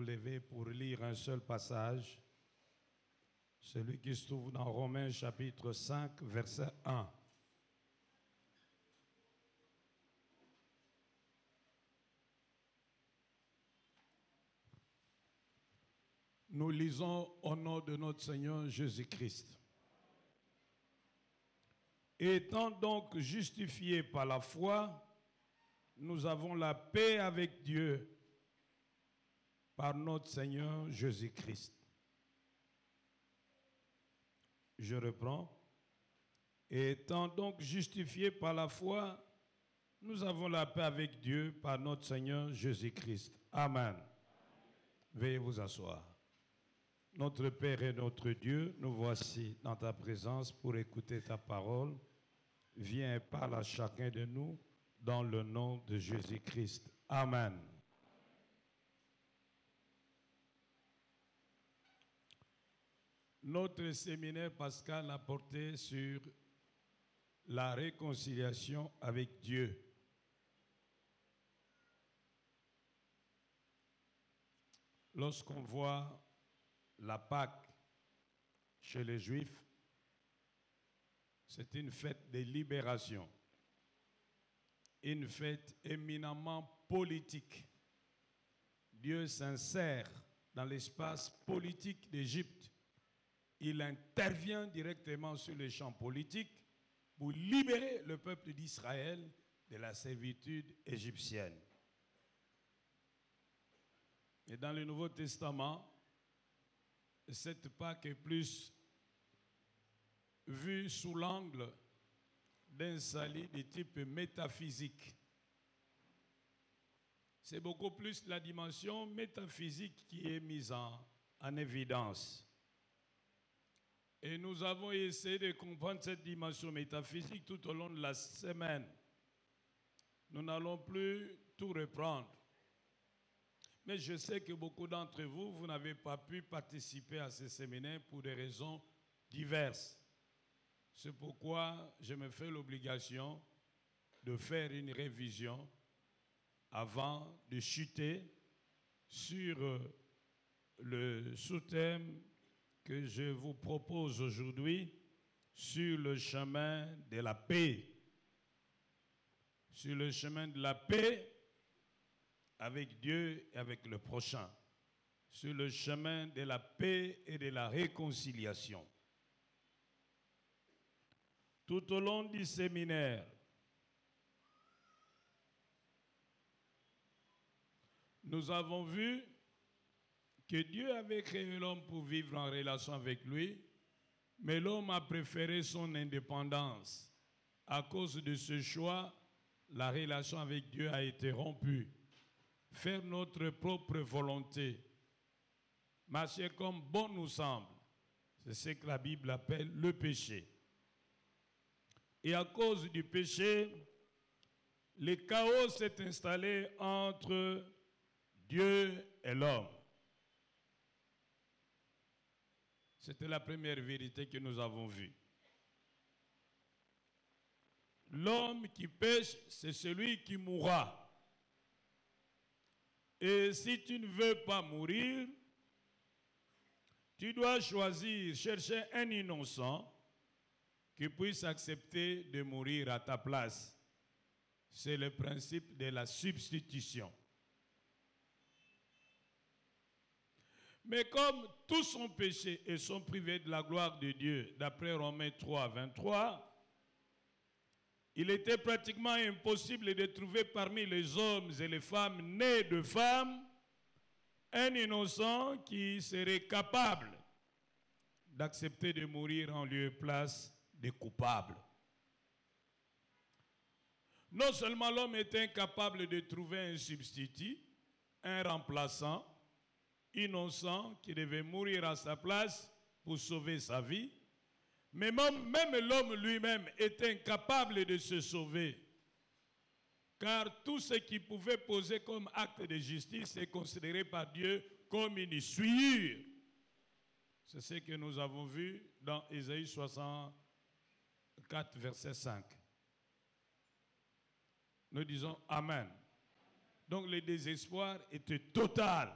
lever pour lire un seul passage, celui qui se trouve dans Romains chapitre 5, verset 1. Nous lisons au nom de notre Seigneur Jésus-Christ. Étant donc justifiés par la foi, nous avons la paix avec Dieu par notre Seigneur Jésus-Christ. Je reprends. Étant donc justifiés par la foi, nous avons la paix avec Dieu par notre Seigneur Jésus-Christ. Amen. Veuillez vous asseoir. Notre Père et notre Dieu, nous voici dans ta présence pour écouter ta parole. Viens et parle à chacun de nous dans le nom de Jésus-Christ. Amen. Notre séminaire pascal a porté sur la réconciliation avec Dieu. Lorsqu'on voit la Pâque chez les Juifs, c'est une fête de libération, une fête éminemment politique. Dieu s'insère dans l'espace politique d'Égypte. Il intervient directement sur les champs politiques pour libérer le peuple d'Israël de la servitude égyptienne. Et dans le Nouveau Testament, cette Pâque est plus vue sous l'angle d'un salut de type métaphysique. C'est beaucoup plus la dimension métaphysique qui est mise en évidence. Et nous avons essayé de comprendre cette dimension métaphysique tout au long de la semaine. Nous n'allons plus tout reprendre. Mais je sais que beaucoup d'entre vous, vous n'avez pas pu participer à ce séminaire pour des raisons diverses. C'est pourquoi je me fais l'obligation de faire une révision avant de chuter sur le sous-thème que je vous propose aujourd'hui, sur le chemin de la paix. Sur le chemin de la paix avec Dieu et avec le prochain. Sur le chemin de la paix et de la réconciliation. Tout au long du séminaire, nous avons vu que Dieu avait créé l'homme pour vivre en relation avec lui, mais l'homme a préféré son indépendance. À cause de ce choix, la relation avec Dieu a été rompue. Faire notre propre volonté, marcher comme bon nous semble, c'est ce que la Bible appelle le péché. Et à cause du péché, le chaos s'est installé entre Dieu et l'homme. C'était la première vérité que nous avons vue. L'homme qui pêche, c'est celui qui mourra. Et si tu ne veux pas mourir, tu dois choisir, chercher un innocent qui puisse accepter de mourir à ta place. C'est le principe de la substitution. Mais comme tous ont péché et sont privés de la gloire de Dieu, d'après Romains 3, 23, il était pratiquement impossible de trouver parmi les hommes et les femmes nés de femmes un innocent qui serait capable d'accepter de mourir en lieu et place des coupables. Non seulement l'homme était incapable de trouver un substitut, un remplaçant, innocent qui devait mourir à sa place pour sauver sa vie, mais même l'homme lui-même était incapable de se sauver. Car tout ce qui pouvait poser comme acte de justice est considéré par Dieu comme une souillure. C'est ce que nous avons vu dans Ésaïe 64, verset 5. Nous disons Amen. Donc le désespoir était total.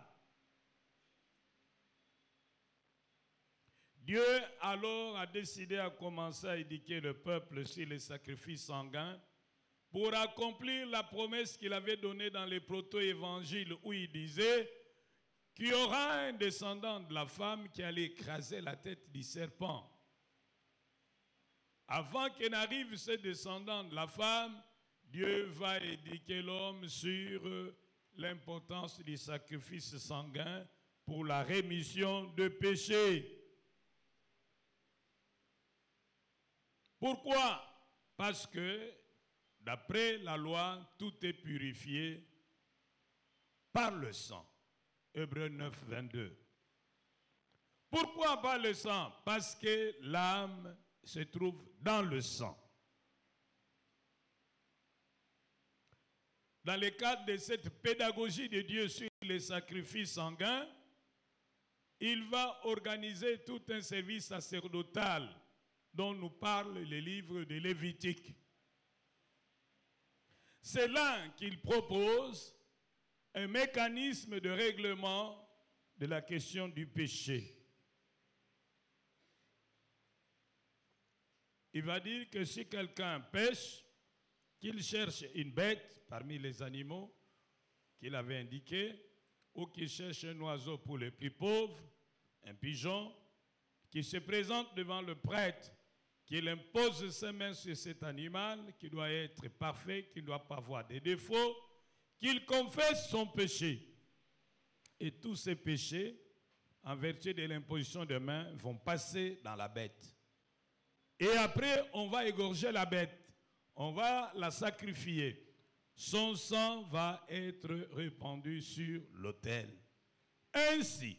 Dieu alors a décidé à commencer à éduquer le peuple sur les sacrifices sanguins pour accomplir la promesse qu'il avait donnée dans les proto-évangiles où il disait qu'il y aura un descendant de la femme qui allait écraser la tête du serpent. Avant qu'il n'arrive ce descendant de la femme, Dieu va éduquer l'homme sur l'importance du sacrifice sanguin pour la rémission de péchés. Pourquoi? Parce que d'après la loi, tout est purifié par le sang. Hébreux 9, 22. Pourquoi par le sang? Parce que l'âme se trouve dans le sang. Dans le cadre de cette pédagogie de Dieu sur les sacrifices sanguins, il va organiser tout un service sacerdotal dont nous parle le livre de Lévitique. C'est là qu'il propose un mécanisme de règlement de la question du péché. Il va dire que si quelqu'un pêche, qu'il cherche une bête parmi les animaux qu'il avait indiqués, ou qu'il cherche un oiseau pour les plus pauvres, un pigeon, qui se présente devant le prêtre, qu'il impose ses mains sur cet animal, qui doit être parfait, qui ne doit pas avoir de défauts, qu'il confesse son péché. Et tous ces péchés, en vertu de l'imposition de mains, vont passer dans la bête. Et après, on va égorger la bête. On va la sacrifier. Son sang va être répandu sur l'autel. Ainsi,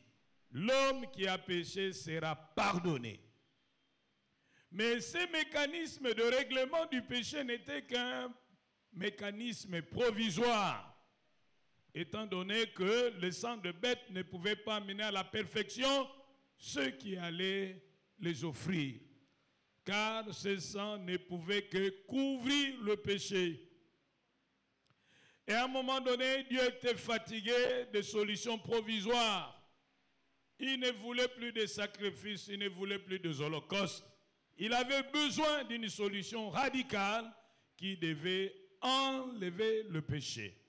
l'homme qui a péché sera pardonné. Mais ce mécanisme de règlement du péché n'était qu'un mécanisme provisoire, étant donné que le sang de bête ne pouvait pas mener à la perfection ceux qui allaient les offrir, car ce sang ne pouvait que couvrir le péché. Et à un moment donné, Dieu était fatigué des solutions provisoires. Il ne voulait plus de sacrifices, il ne voulait plus de holocaustes. Il avait besoin d'une solution radicale qui devait enlever le péché.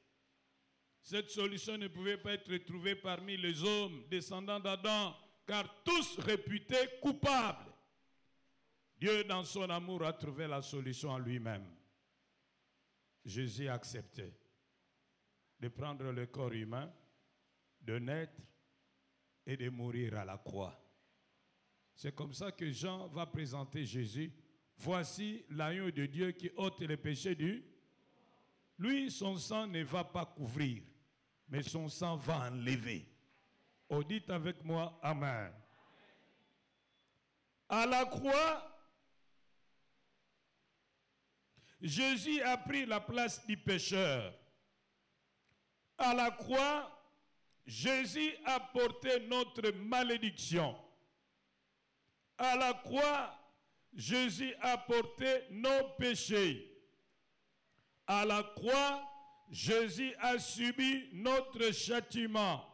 Cette solution ne pouvait pas être trouvée parmi les hommes descendants d'Adam, car tous réputés coupables. Dieu, dans son amour, a trouvé la solution en lui-même. Jésus a accepté de prendre le corps humain, de naître et de mourir à la croix. C'est comme ça que Jean va présenter Jésus. Voici l'agneau de Dieu qui ôte les péchés du... Lui, son sang ne va pas couvrir, mais son sang va enlever. Oh, dites avec moi, Amen. À la croix, Jésus a pris la place du pécheur. À la croix, Jésus a porté notre malédiction. À la croix, Jésus a porté nos péchés. À la croix, Jésus a subi notre châtiment.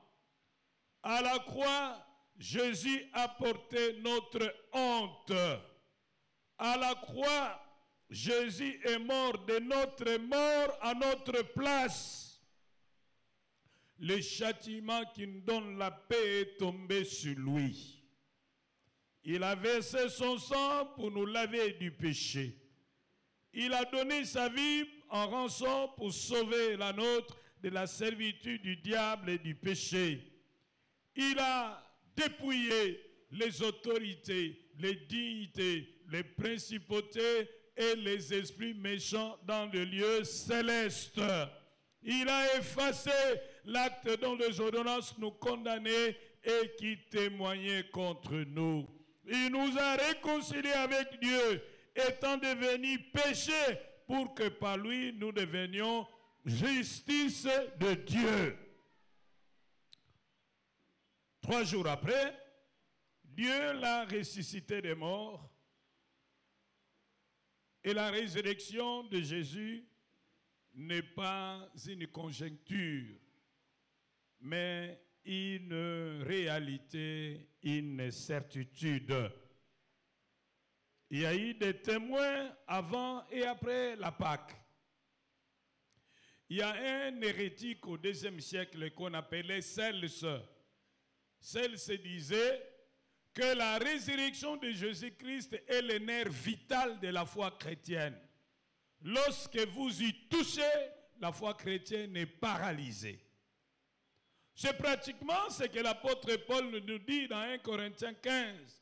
À la croix, Jésus a porté notre honte. À la croix, Jésus est mort de notre mort à notre place. Le châtiment qui nous donne la paix est tombé sur lui. Il a versé son sang pour nous laver du péché. Il a donné sa vie en rançon pour sauver la nôtre de la servitude du diable et du péché. Il a dépouillé les autorités, les dignités, les principautés et les esprits méchants dans le lieu céleste. Il a effacé l'acte dont les ordonnances nous condamnaient et qui témoignait contre nous. Il nous a réconciliés avec Dieu, étant devenus péchés, pour que par lui nous devenions justice de Dieu. 3 jours après, Dieu l'a ressuscité des morts et la résurrection de Jésus n'est pas une conjecture, mais une réalité, une certitude. Il y a eu des témoins avant et après la Pâque. Il y a un hérétique au IIe siècle qu'on appelait Cels. Cels disait que la résurrection de Jésus-Christ est le nerf vital de la foi chrétienne. Lorsque vous y touchez, la foi chrétienne est paralysée. C'est pratiquement ce que l'apôtre Paul nous dit dans 1 Corinthiens 15.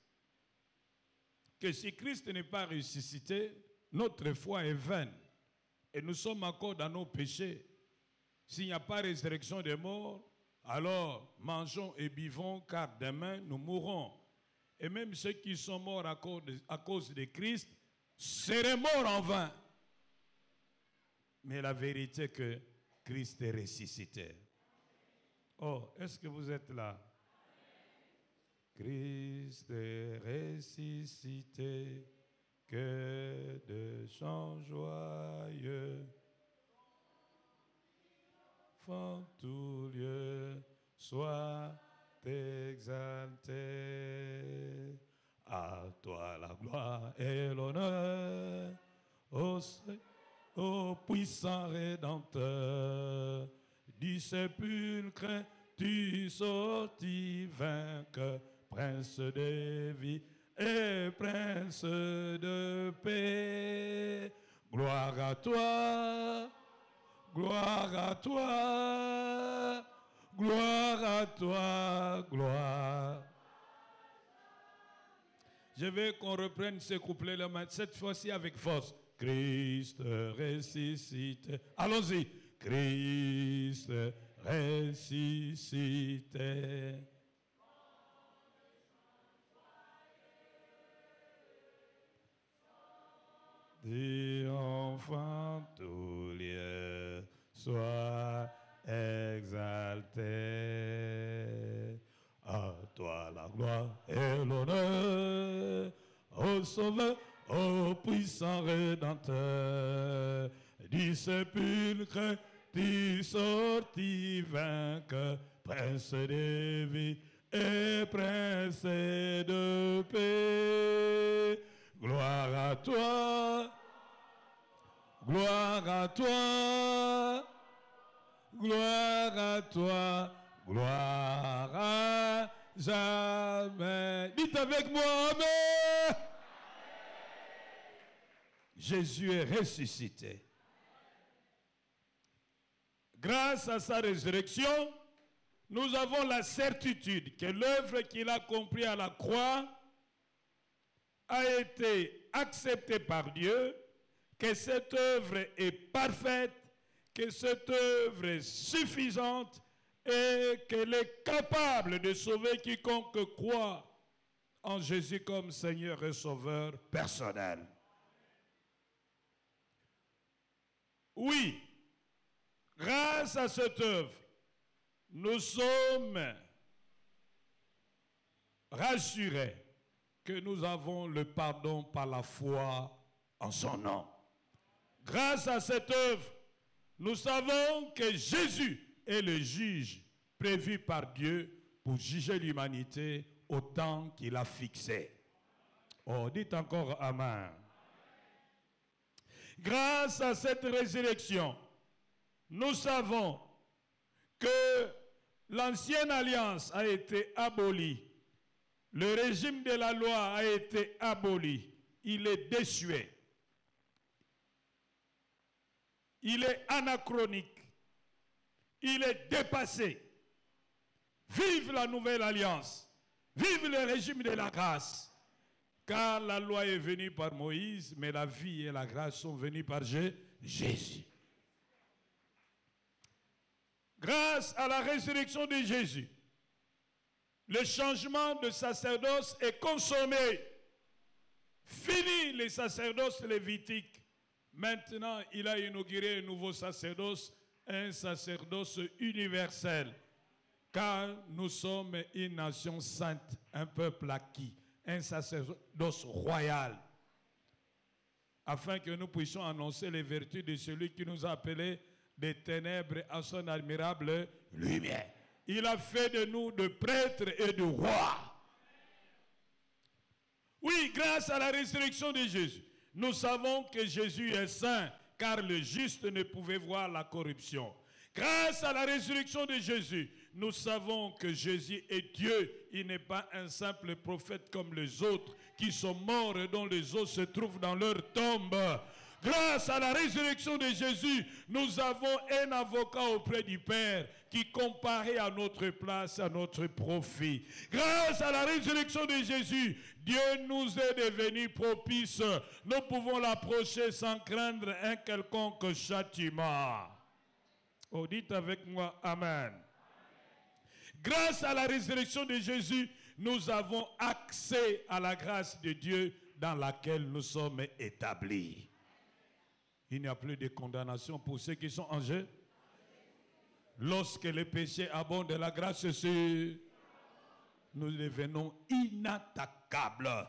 Que si Christ n'est pas ressuscité, notre foi est vaine. Et nous sommes encore dans nos péchés. S'il n'y a pas résurrection des morts, alors mangeons et buvons, car demain nous mourrons. Et même ceux qui sont morts à cause de Christ seraient morts en vain. Mais la vérité est que Christ est ressuscité. Oh, est-ce que vous êtes là? Christ est ressuscité, que de chants joyeux font tout lieu, soit exalté. À toi la gloire et l'honneur, ô puissant Rédempteur, du sépulcre tu sortis vainqueur, Prince de vie et Prince de paix. Gloire à toi, gloire à toi, gloire à toi, gloire. Je veux qu'on reprenne ce couplet-là, cette fois-ci avec force. Christ ressuscité. Allons-y. Christ ressuscité. Dis enfant tout lieu, sois exalté. À toi la gloire et l'honneur, ô Sauveur, ô puissant Rédempteur, du sépulcre tu sortis vainqueur, Prince de vie et Prince de paix. Gloire à toi, gloire à toi, gloire à toi, gloire à jamais. Dites avec moi, Amen. Jésus est ressuscité. Grâce à sa résurrection, nous avons la certitude que l'œuvre qu'il a accomplie à la croix a été acceptée par Dieu, que cette œuvre est parfaite, que cette œuvre est suffisante et qu'elle est capable de sauver quiconque croit en Jésus comme Seigneur et Sauveur personnel. Oui, grâce à cette œuvre, nous sommes rassurés que nous avons le pardon par la foi en son nom. Grâce à cette œuvre, nous savons que Jésus est le juge prévu par Dieu pour juger l'humanité au temps qu'il a fixé. Oh, dites encore Amen. Grâce à cette résurrection, nous savons que l'ancienne alliance a été abolie. Le régime de la loi a été aboli. Il est désuet. Il est anachronique. Il est dépassé. Vive la nouvelle alliance. Vive le régime de la grâce. Car la loi est venue par Moïse, mais la vie et la grâce sont venues par Jésus. Grâce à la résurrection de Jésus, le changement de sacerdoce est consommé. Fini les sacerdoces lévitiques. Maintenant, il a inauguré un nouveau sacerdoce, un sacerdoce universel. Car nous sommes une nation sainte, un peuple acquis, un sacerdoce royal. Afin que nous puissions annoncer les vertus de celui qui nous a appelés des ténèbres à son admirable lumière. Il a fait de nous de prêtres et de rois. Oui, grâce à la résurrection de Jésus, nous savons que Jésus est saint, car le juste ne pouvait voir la corruption. Grâce à la résurrection de Jésus, nous savons que Jésus est Dieu. Il n'est pas un simple prophète comme les autres qui sont morts et dont les os se trouvent dans leur tombe. Grâce à la résurrection de Jésus, nous avons un avocat auprès du Père qui comparait à notre place, à notre profit. Grâce à la résurrection de Jésus, Dieu nous est devenu propice. Nous pouvons l'approcher sans craindre un quelconque châtiment. Oh, dites avec moi, Amen. Grâce à la résurrection de Jésus, nous avons accès à la grâce de Dieu dans laquelle nous sommes établis. Il n'y a plus de condamnation pour ceux qui sont en jeu. Lorsque le péché abonde, la grâce sur nous devenons inattaquables.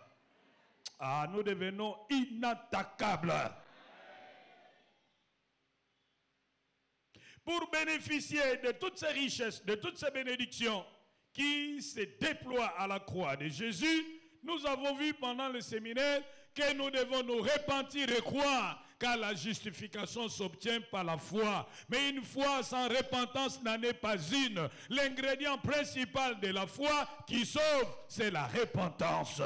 Ah, nous devenons inattaquables. Pour bénéficier de toutes ces richesses, de toutes ces bénédictions qui se déploient à la croix de Jésus, nous avons vu pendant le séminaire que nous devons nous repentir et croire, car la justification s'obtient par la foi. Mais une foi sans repentance n'en est pas une. L'ingrédient principal de la foi qui sauve, c'est la repentance.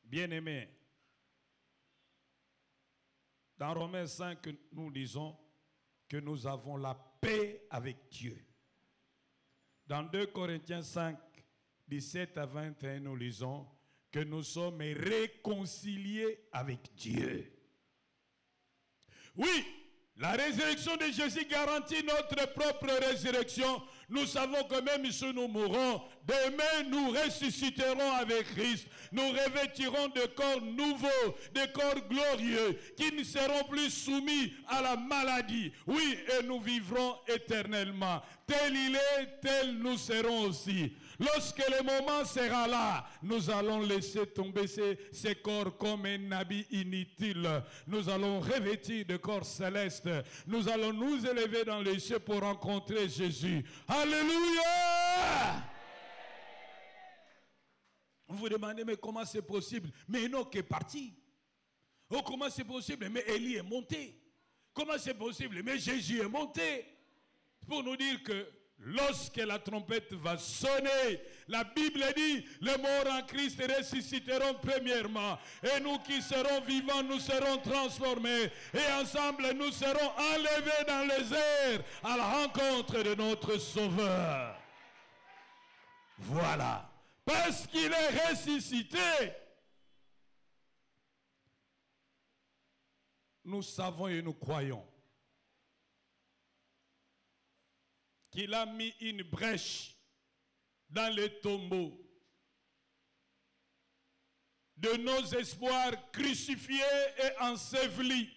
Bien-aimés, dans Romains 5, nous lisons que nous avons la paix avec Dieu. Dans 2 Corinthiens 5, 17 à 21, nous lisons que nous sommes réconciliés avec Dieu. Oui, la résurrection de Jésus garantit notre propre résurrection. Nous savons que même si nous mourrons, demain nous ressusciterons avec Christ. Nous revêtirons de corps nouveaux, de corps glorieux, qui ne seront plus soumis à la maladie. Oui, et nous vivrons éternellement. Tel il est, tel nous serons aussi. Lorsque le moment sera là, nous allons laisser tomber ces corps comme un habit inutile. Nous allons revêtir de corps célestes. Nous allons nous élever dans les cieux pour rencontrer Jésus. Alléluia! Vous vous demandez, mais comment c'est possible? Mais Enoch est parti. Oh, comment c'est possible? Mais Élie est monté. Comment c'est possible? Mais Jésus est monté. Pour nous dire que lorsque la trompette va sonner, la Bible dit, les morts en Christ ressusciteront premièrement. Et nous qui serons vivants, nous serons transformés. Et ensemble, nous serons enlevés dans les airs à la rencontre de notre Sauveur. Voilà. Parce qu'il est ressuscité. Nous savons et nous croyons qu'il a mis une brèche dans les tombeaux de nos espoirs crucifiés et ensevelis.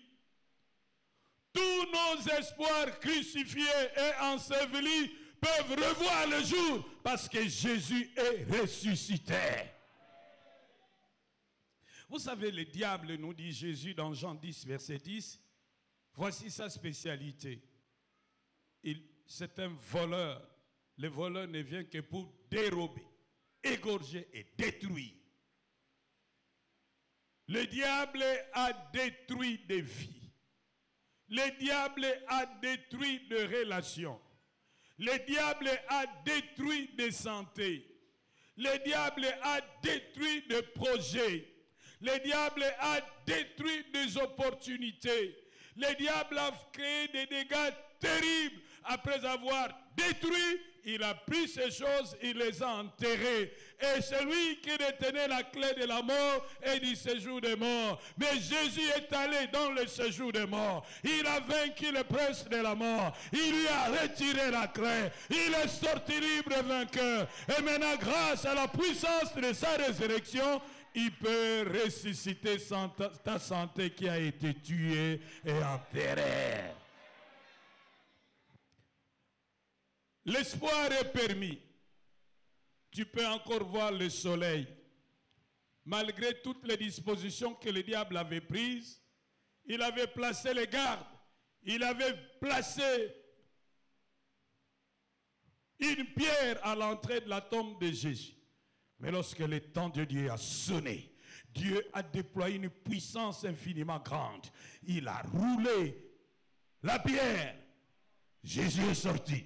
Tous nos espoirs crucifiés et ensevelis peuvent revoir le jour parce que Jésus est ressuscité. Vous savez, le diable, nous dit Jésus dans Jean 10, verset 10, voici sa spécialité. C'est un voleur. Le voleur ne vient que pour dérober, égorger et détruire. Le diable a détruit des vies. Le diable a détruit des relations. Le diable a détruit des santé. Le diable a détruit des projets. Le diable a détruit des opportunités. Le diable a créé des dégâts terribles. Après avoir détruit, il a pris ces choses, il les a enterrées. Et celui qui détenait la clé de la mort est du séjour des morts. Mais Jésus est allé dans le séjour des morts. Il a vaincu le prince de la mort. Il lui a retiré la clé. Il est sorti libre et vainqueur. Et maintenant, grâce à la puissance de sa résurrection, il peut ressusciter ta santé qui a été tuée et enterrée. L'espoir est permis. Tu peux encore voir le soleil. Malgré toutes les dispositions que le diable avait prises, il avait placé les gardes. il avait placé une pierre à l'entrée de la tombe de Jésus. Mais lorsque le temps de Dieu a sonné, Dieu a déployé une puissance infiniment grande. Il a roulé la pierre. Jésus est sorti.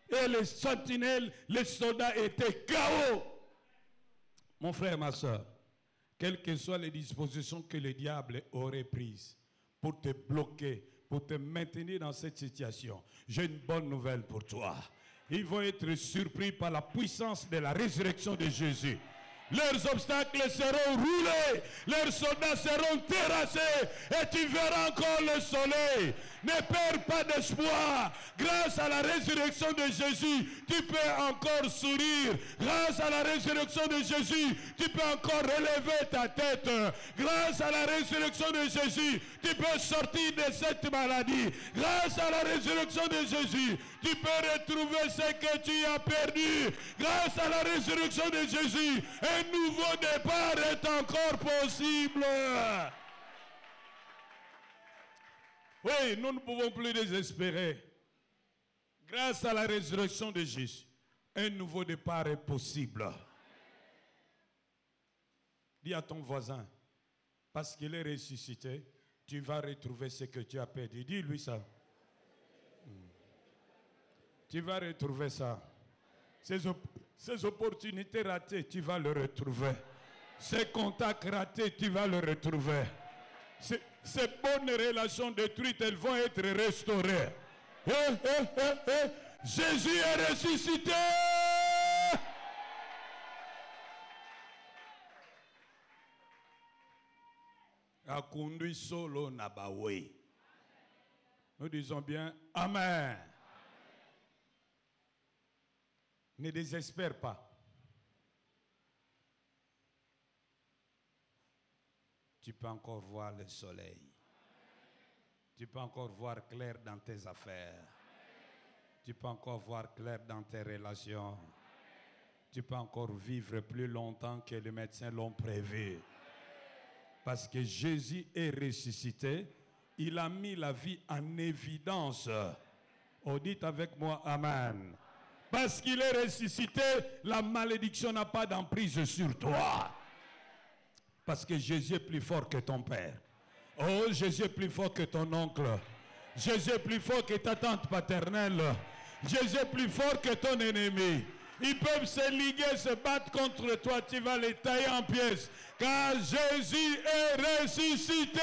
Et les sentinelles, les soldats étaient KO. Mon frère, ma soeur, quelles que soient les dispositions que le diable aurait prises pour te bloquer, pour te maintenir dans cette situation, j'ai une bonne nouvelle pour toi. Ils vont être surpris par la puissance de la résurrection de Jésus. Leurs obstacles seront roulés, leurs soldats seront terrassés et tu verras encore le soleil. Ne perds pas d'espoir. Grâce à la résurrection de Jésus, tu peux encore sourire. Grâce à la résurrection de Jésus, tu peux encore relever ta tête. Grâce à la résurrection de Jésus, tu peux sortir de cette maladie. Grâce à la résurrection de Jésus, tu peux retrouver ce que tu as perdu. Grâce à la résurrection de Jésus, un nouveau départ est encore possible. Oui, nous ne pouvons plus désespérer. Grâce à la résurrection de Jésus, un nouveau départ est possible. Dis à ton voisin, parce qu'il est ressuscité, tu vas retrouver ce que tu as perdu. Dis-lui ça. Tu vas retrouver ça. Ces opportunités ratées, tu vas le retrouver. Ces contacts ratés, tu vas le retrouver. Ces bonnes relations détruites, elles vont être restaurées. Jésus est ressuscité. Akundui solo nabawe. Nous disons bien Amen. Ne désespère pas. Tu peux encore voir le soleil. Tu peux encore voir clair dans tes affaires. Tu peux encore voir clair dans tes relations. Tu peux encore vivre plus longtemps que les médecins l'ont prévu. Parce que Jésus est ressuscité. Il a mis la vie en évidence. Oh, dites avec moi Amen. Parce qu'il est ressuscité, la malédiction n'a pas d'emprise sur toi. Parce que Jésus est plus fort que ton père. Oh, Jésus est plus fort que ton oncle. Jésus est plus fort que ta tante paternelle. Jésus est plus fort que ton ennemi. Ils peuvent se liguer, se battre contre toi. Tu vas les tailler en pièces. Car Jésus est ressuscité.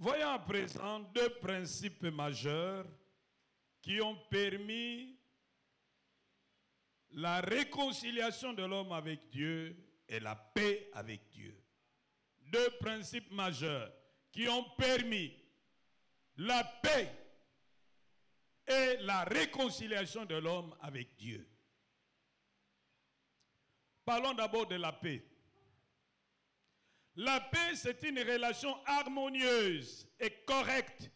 Voyons à présent deux principes majeurs qui ont permis la réconciliation de l'homme avec Dieu et la paix avec Dieu. Deux principes majeurs qui ont permis la paix et la réconciliation de l'homme avec Dieu. Parlons d'abord de la paix. La paix, c'est une relation harmonieuse et correcte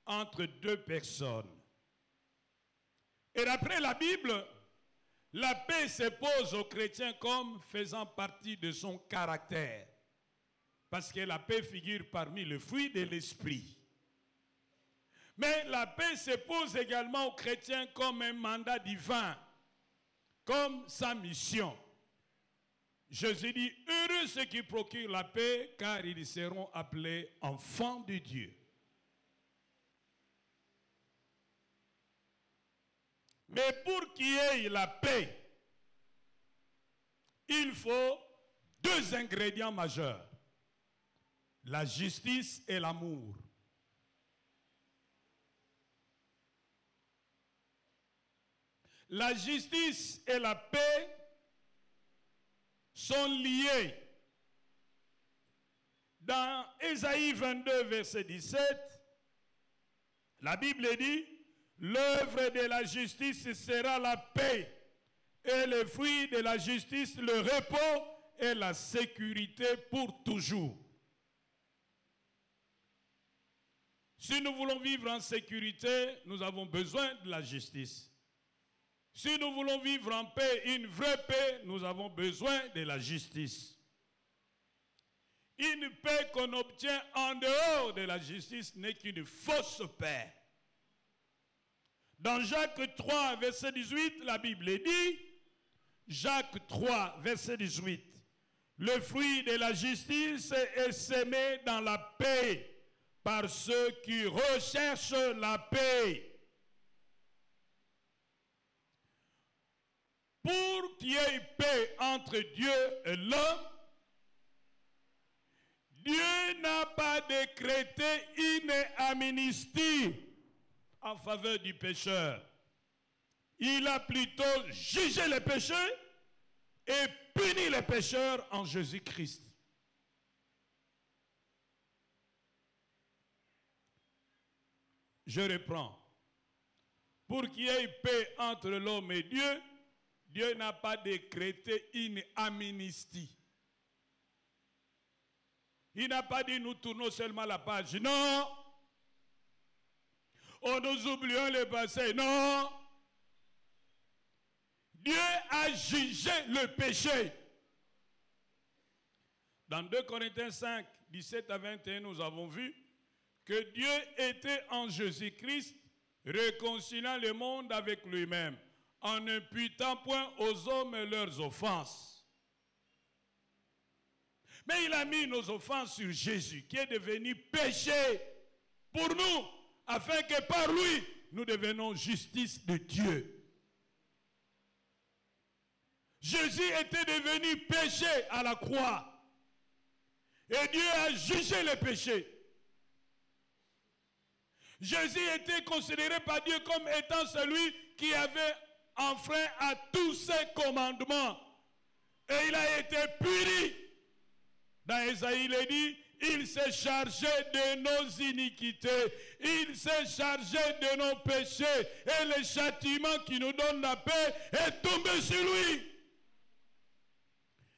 entre deux personnes. Et d'après la Bible, la paix s'impose aux chrétiens comme faisant partie de son caractère. Parce que la paix figure parmi les fruits de l'esprit. Mais la paix s'impose également aux chrétiens comme un mandat divin, comme sa mission. Jésus dit, heureux ceux qui procurent la paix, car ils seront appelés enfants de Dieu. Mais pour qu'il y ait la paix, il faut deux ingrédients majeurs. La justice et l'amour. La justice et la paix sont liés. Dans Ésaïe 22, verset 17, la Bible dit, l'œuvre de la justice sera la paix, et le fruit de la justice, le repos et la sécurité pour toujours. Si nous voulons vivre en sécurité, nous avons besoin de la justice. Si nous voulons vivre en paix, une vraie paix, nous avons besoin de la justice. Une paix qu'on obtient en dehors de la justice n'est qu'une fausse paix. Dans Jacques 3, verset 18, la Bible dit, Jacques 3, verset 18, le fruit de la justice est sémé dans la paix par ceux qui recherchent la paix. Pour qu'il y ait paix entre Dieu et l'homme, Dieu n'a pas décrété une amnistie en faveur du pécheur. Il a plutôt jugé les péchés et puni les pécheurs en Jésus-Christ. Je reprends. Pour qu'il y ait paix entre l'homme et Dieu, Dieu n'a pas décrété une amnistie. Il n'a pas dit nous tournons seulement la page. Non. Oh, nous oublions le passé. Non. Dieu a jugé le péché. Dans 2 Corinthiens 5, 17 à 21, nous avons vu que Dieu était en Jésus-Christ, réconciliant le monde avec lui-même, en n'imputant point aux hommes leurs offenses. Mais il a mis nos offenses sur Jésus, qui est devenu péché pour nous, afin que par lui, nous devenions justice de Dieu. Jésus était devenu péché à la croix. Et Dieu a jugé les péchés. Jésus était considéré par Dieu comme étant celui qui avait enfreint à tous ses commandements. Et il a été puni. Dans Ésaïe, il est dit, il s'est chargé de nos iniquités, il s'est chargé de nos péchés, et le châtiment qui nous donne la paix est tombé sur lui.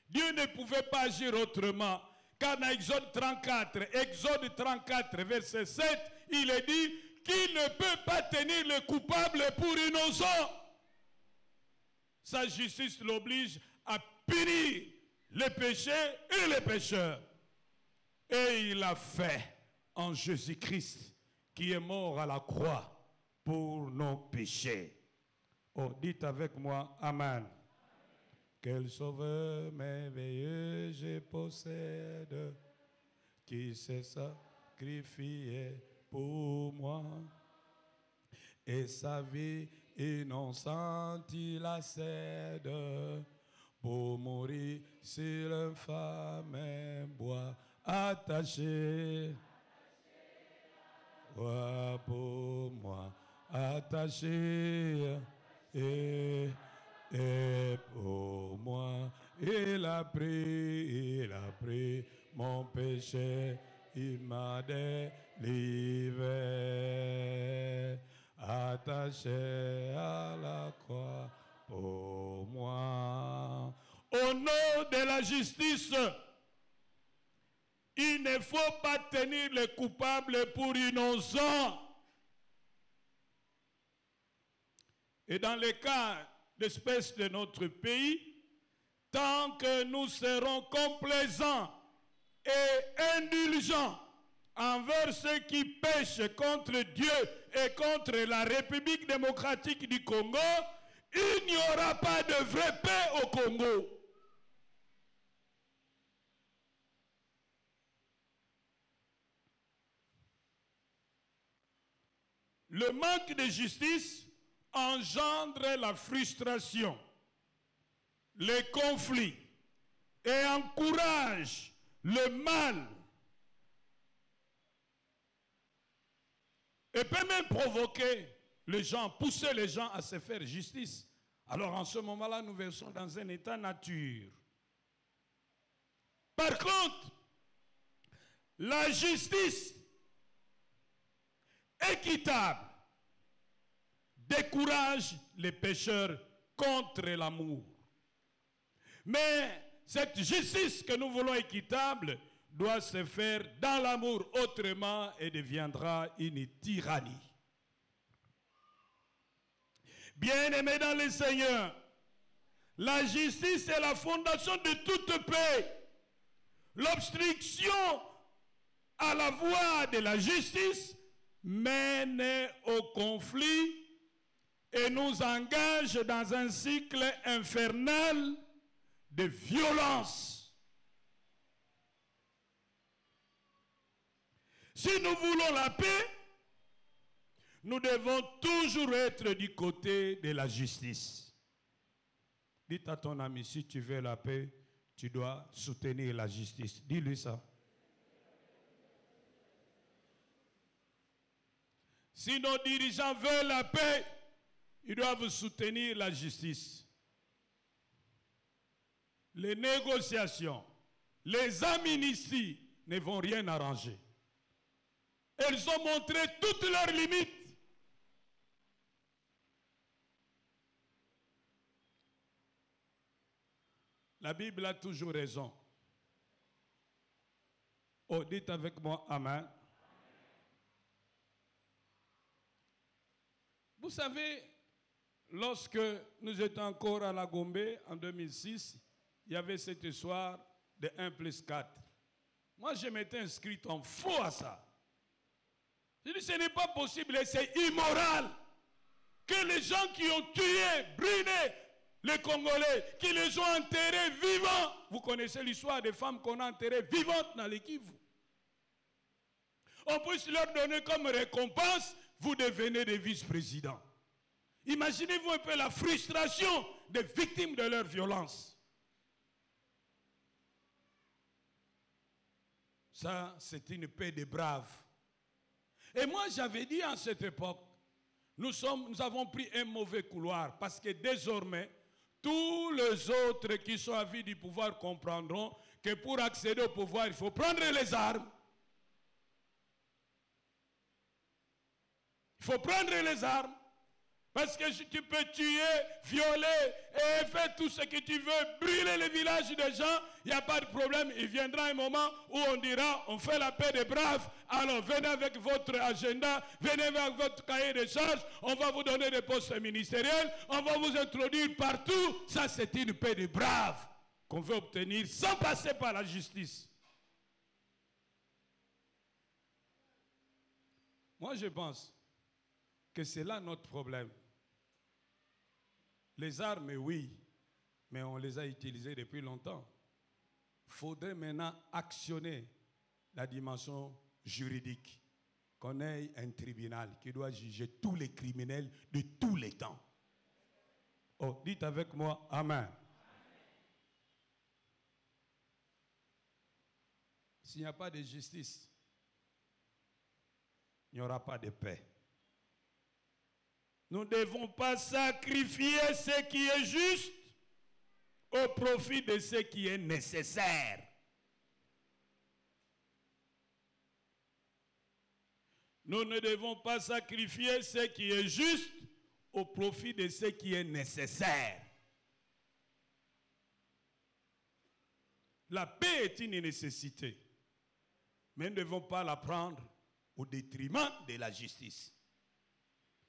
Dieu ne pouvait pas agir autrement, car dans Exode 34, verset 7, il est dit qu'il ne peut pas tenir le coupable pour innocent. Sa justice l'oblige à punir les péchés et les pécheurs. Et il l'a fait en Jésus-Christ, qui est mort à la croix pour nos péchés. Oh, dites avec moi, Amen. Quel sauveur merveilleux je possède, qui s'est sacrifié pour moi. Et sa vie innocente, il la cède, pour mourir sur l'infâme bois attaché. Ouais, pour moi attaché. Et pour moi, il a pris mon péché, il m'a délivré, attaché à la croix pour moi. Au nom de la justice, il ne faut pas tenir les coupables pour innocents. Et dans le cas d'espèces de notre pays, tant que nous serons complaisants et indulgents envers ceux qui pêchent contre Dieu et contre la République démocratique du Congo, il n'y aura pas de vraie paix au Congo. Le manque de justice engendre la frustration, les conflits et encourage le mal. Et peut même provoquer les gens, pousser les gens à se faire justice. Alors en ce moment-là, nous versons dans un état nature. Par contre, la justice équitable décourage les pécheurs contre l'amour. Mais cette justice que nous voulons équitable doit se faire dans l'amour, autrement elle deviendra une tyrannie. Bien-aimés dans le Seigneur, la justice est la fondation de toute paix. L'obstruction à la voie de la justice mène au conflit et nous engage dans un cycle infernal de violence. Si nous voulons la paix, nous devons toujours être du côté de la justice. Dites à ton ami, si tu veux la paix, tu dois soutenir la justice. Dis-lui ça. Si nos dirigeants veulent la paix, ils doivent soutenir la justice. Les négociations, les amnisties ne vont rien arranger. Elles ont montré toutes leurs limites. La Bible a toujours raison. Oh, dites avec moi, Amen. Vous savez, lorsque nous étions encore à la Gombe en 2006, il y avait cette histoire de 1+4. Moi, je m'étais inscrit en faux à ça. Je dis, ce n'est pas possible et c'est immoral que les gens qui ont tué, brûlé les Congolais, qui les ont enterrés vivants, vous connaissez l'histoire des femmes qu'on a enterrées vivantes dans les Kivu, on puisse leur donner comme récompense, vous devenez des vice-présidents. Imaginez-vous un peu la frustration des victimes de leur violence. Ça, c'est une paix des braves. Et moi, j'avais dit en cette époque, nous avons pris un mauvais couloir parce que désormais, tous les autres qui sont avides du pouvoir comprendront que pour accéder au pouvoir, il faut prendre les armes. Il faut prendre les armes. Parce que tu peux tuer, violer et faire tout ce que tu veux, brûler les villages des gens, il n'y a pas de problème. Il viendra un moment où on dira, on fait la paix des braves, alors venez avec votre agenda, venez avec votre cahier de charges, on va vous donner des postes ministériels, on va vous introduire partout. Ça, c'est une paix des braves qu'on veut obtenir sans passer par la justice. Moi, je pense que c'est là notre problème. Les armes, oui, mais on les a utilisées depuis longtemps. Il faudrait maintenant actionner la dimension juridique, qu'on ait un tribunal qui doit juger tous les criminels de tous les temps. Oh, dites avec moi, Amen. S'il n'y a pas de justice, il n'y aura pas de paix. Nous ne devons pas sacrifier ce qui est juste au profit de ce qui est nécessaire. Nous ne devons pas sacrifier ce qui est juste au profit de ce qui est nécessaire. La paix est une nécessité, mais nous ne devons pas la prendre au détriment de la justice.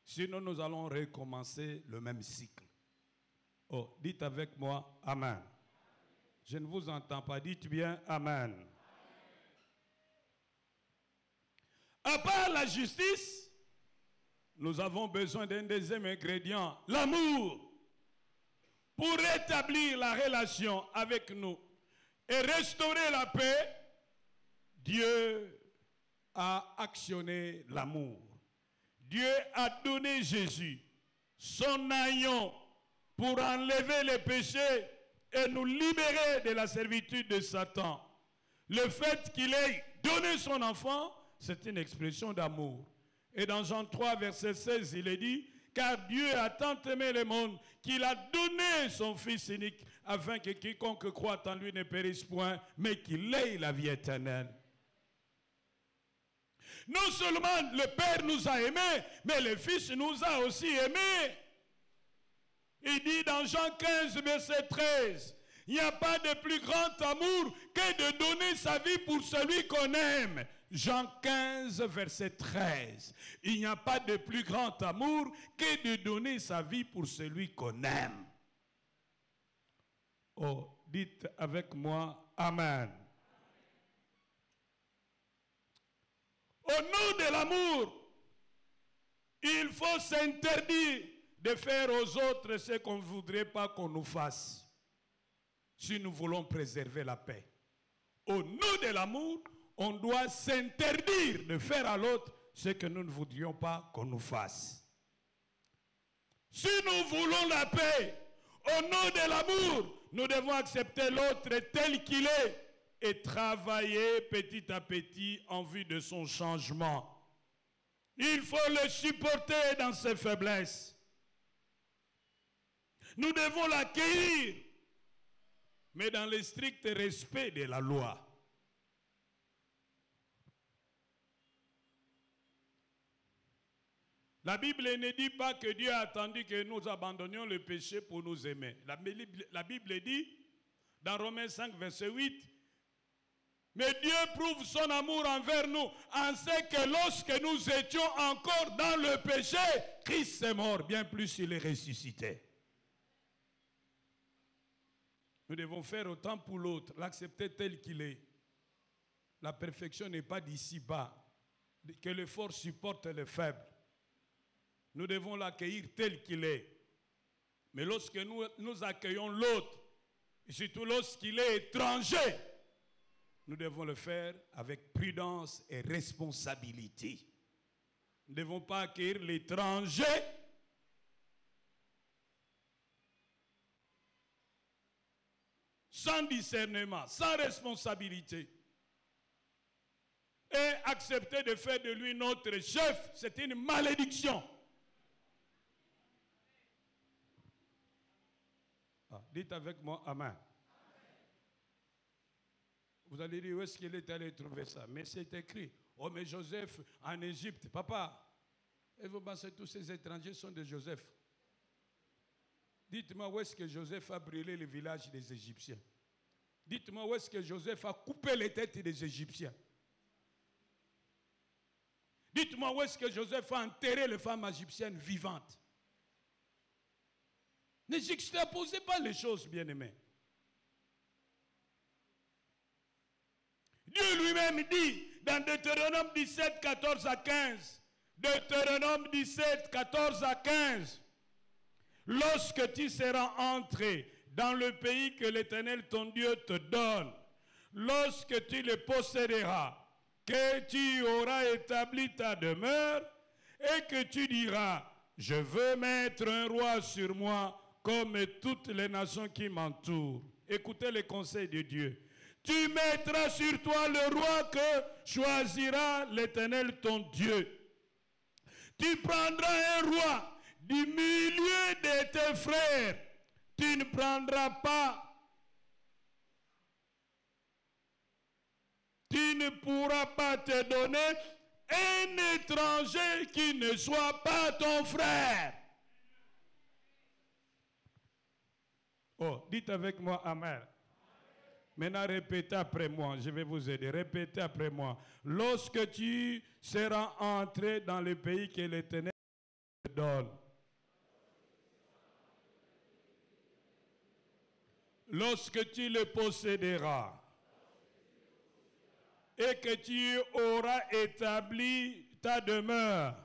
Sinon, nous allons recommencer le même cycle. Oh, dites avec moi, Amen. Je ne vous entends pas, dites bien, Amen. À part la justice, nous avons besoin d'un deuxième ingrédient, l'amour, pour rétablir la relation avec nous et restaurer la paix. Dieu a actionné l'amour. Dieu a donné Jésus, son agneau, pour enlever les péchés et nous libérer de la servitude de Satan. Le fait qu'il ait donné son enfant, c'est une expression d'amour. Et dans Jean 3, verset 16, il est dit, « Car Dieu a tant aimé le monde qu'il a donné son Fils unique, afin que quiconque croit en lui ne périsse point, mais qu'il ait la vie éternelle. » Non seulement le Père nous a aimés, mais le Fils nous a aussi aimés. Il dit dans Jean 15, verset 13, il n'y a pas de plus grand amour que de donner sa vie pour celui qu'on aime. Jean 15, verset 13. Il n'y a pas de plus grand amour que de donner sa vie pour celui qu'on aime. Oh, dites avec moi, Amen. Au nom de l'amour, il faut s'interdire de faire aux autres ce qu'on ne voudrait pas qu'on nous fasse, si nous voulons préserver la paix. Au nom de l'amour, on doit s'interdire de faire à l'autre ce que nous ne voudrions pas qu'on nous fasse. Si nous voulons la paix, au nom de l'amour, nous devons accepter l'autre tel qu'il est et travailler petit à petit en vue de son changement. Il faut le supporter dans ses faiblesses. Nous devons l'accueillir, mais dans le strict respect de la loi. La Bible ne dit pas que Dieu a attendu que nous abandonnions le péché pour nous aimer. La Bible dit, dans Romains 5, verset 8, mais Dieu prouve son amour envers nous en ce que lorsque nous étions encore dans le péché, Christ est mort, bien plus il est ressuscité. Nous devons faire autant pour l'autre, l'accepter tel qu'il est. La perfection n'est pas d'ici-bas, que le fort supporte le faible. Nous devons l'accueillir tel qu'il est. Mais lorsque nous accueillons l'autre, et surtout lorsqu'il est étranger, nous devons le faire avec prudence et responsabilité. Nous ne devons pas accueillir l'étranger sans discernement, sans responsabilité. Et accepter de faire de lui notre chef, c'est une malédiction. Dites avec moi, Amen. Vous allez dire, où est-ce qu'il est allé trouver ça? Mais c'est écrit. Oh, mais Joseph en Égypte, papa. Et vous pensez que tous ces étrangers sont de Joseph? Dites-moi où est-ce que Joseph a brûlé le village des Égyptiens? Dites-moi où est-ce que Joseph a coupé les têtes des Égyptiens? Dites-moi où est-ce que Joseph a enterré les femmes égyptiennes vivantes? Ne juxtaposez pas les choses, bien-aimés. Dieu lui-même dit dans Deutéronome 17, 14 à 15, Deutéronome 17, 14 à 15, lorsque tu seras entré dans le pays que l'Éternel ton Dieu te donne, lorsque tu le posséderas, que tu auras établi ta demeure et que tu diras, je veux mettre un roi sur moi comme toutes les nations qui m'entourent. Écoutez les conseils de Dieu. Tu mettras sur toi le roi que choisira l'Éternel ton Dieu. Tu prendras un roi du milieu de tes frères. Tu ne prendras pas. Tu ne pourras pas te donner un étranger qui ne soit pas ton frère. Oh, dites avec moi, Amen. Maintenant, répétez après moi, je vais vous aider. Répétez après moi. Lorsque tu seras entré dans le pays que l'Éternel te donne, lorsque tu le posséderas, et que tu auras établi ta demeure,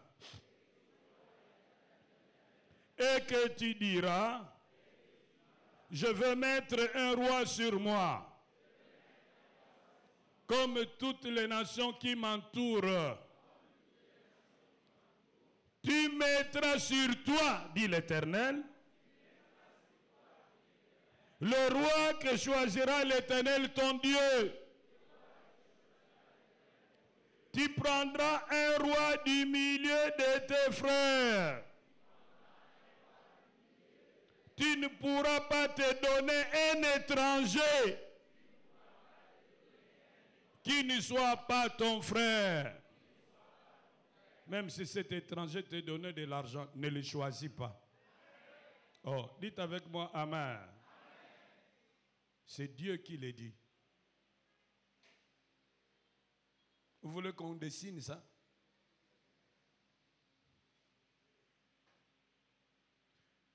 et que tu diras, je veux mettre un roi sur moi, comme toutes les nations qui m'entourent. Tu mettras sur toi, dit l'Éternel, le roi que choisira l'Éternel ton Dieu. Tu prendras un roi du milieu de tes frères. Tu ne pourras pas te donner un étranger qui ne soit pas ton frère. Même si cet étranger te donnait de l'argent, ne le choisis pas. Oh, dites avec moi, Amen. C'est Dieu qui le dit. Vous voulez qu'on dessine ça?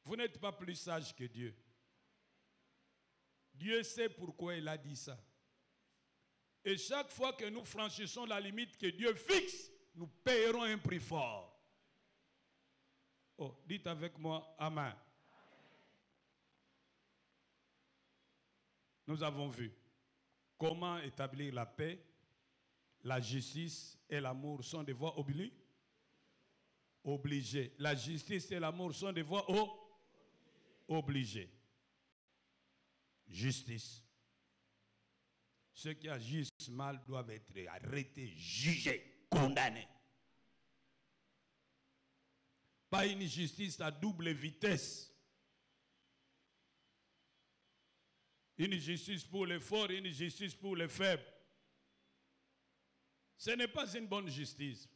Vous n'êtes pas plus sage que Dieu. Dieu sait pourquoi il a dit ça. Et chaque fois que nous franchissons la limite que Dieu fixe, nous payerons un prix fort. Oh, dites avec moi, Amen. Nous avons vu comment établir la paix, la justice et l'amour sont des voies obligées. La justice et l'amour sont des voies obligées. Justice. Ceux qui agissent mal doivent être arrêtés, jugés, condamnés. Pas une justice à double vitesse. Une justice pour les forts, une justice pour les faibles. Ce n'est pas une bonne justice.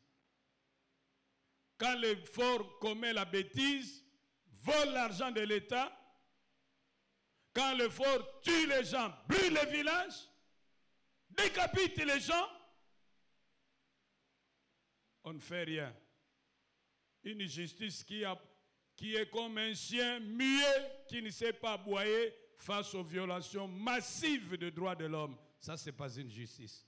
Quand le fort commet la bêtise, vole l'argent de l'État, quand le fort tue les gens, brûle les villages, décapite les gens, on ne fait rien. Une justice qui est comme un chien muet qui ne sait pas aboyer face aux violations massives des droits de l'homme. Ça, ce n'est pas une justice.